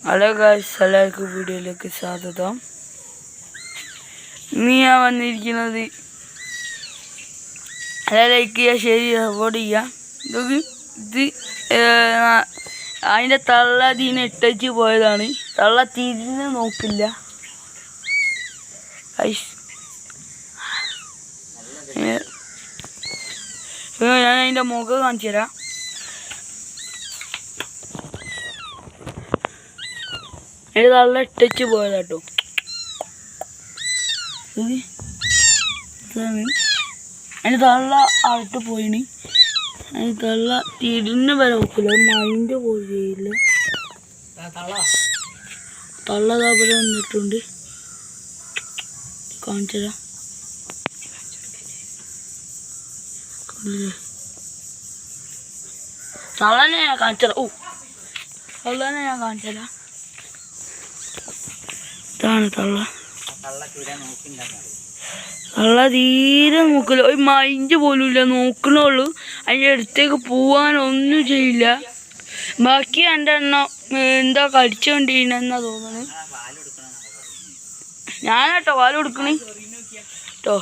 Hello guys, എല്ലാവർക്കും വീഡിയോയിലേക്ക് സ്വാഗതം. ഇന്ന് ഞാൻ വന്നിരിക്കുന്നത് ലൈക്ക് ചെയ്യുക, ഷെയർ ചെയ്യുക, സപ്പോർട്ട് ചെയ്യുക. ഇത് അതിൻ്റെ തള്ള അതിനെ ഇട്ടച്ച് പോയതാണ്. തള്ള തിരിഞ്ഞ് നോക്കില്ല ഗായ്സ്. ഞാൻ അതിൻ്റെ മുഖം കാണിച്ചു തരാം. അതിൻ്റെ തള്ള ഇട്ടച്ച് പോയതാട്ടോ. അതിൻ്റെ തള്ള ആയിട്ട് പോയിന്. അതിന് തള്ള തിരിഞ്ഞ് വരെ നോക്കില്ല, മൈൻഡ് പോയി ചെയ്യില്ല. തള്ള താപരം വന്നിട്ടുണ്ട്, കാണിച്ചു തരാം. തള്ളനെ ഞാൻ കാണിച്ചു തരാം. തള്ളനെ ഞാൻ കാണിച്ചു തരാം. ഇതാണ് തള്ള. തള്ള തീരെ നോക്കില്ല, ഒരു മൈൻഡ് പോലും ഇല്ല, നോക്കണുള്ളൂ. അതിൻ്റെ അടുത്തേക്ക് പോവാനൊന്നും ചെയ്യില്ല. ബാക്കി രണ്ടെണ്ണം എന്താ കടിച്ചുകൊണ്ടിരിക്കണെന്നാ തോന്നണേ. ഞാനാട്ടോ പാല് കൊടുക്കണേ കേട്ടോ.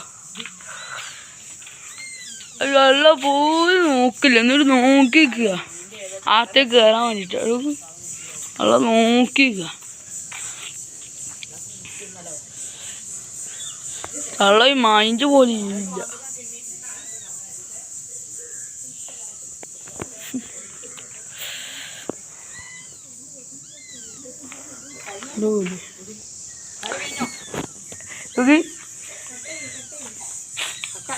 തള്ള പോലും നോക്കില്ല, എന്നിട്ട് നോക്കിക്കുക ആത്തേക്ക് കയറാൻ വേണ്ടിയിട്ട്. തള്ള നോക്കിക്കുക. തള്ള മൈൻഡ് പോലും ഇല്ല. ഓക്കെ.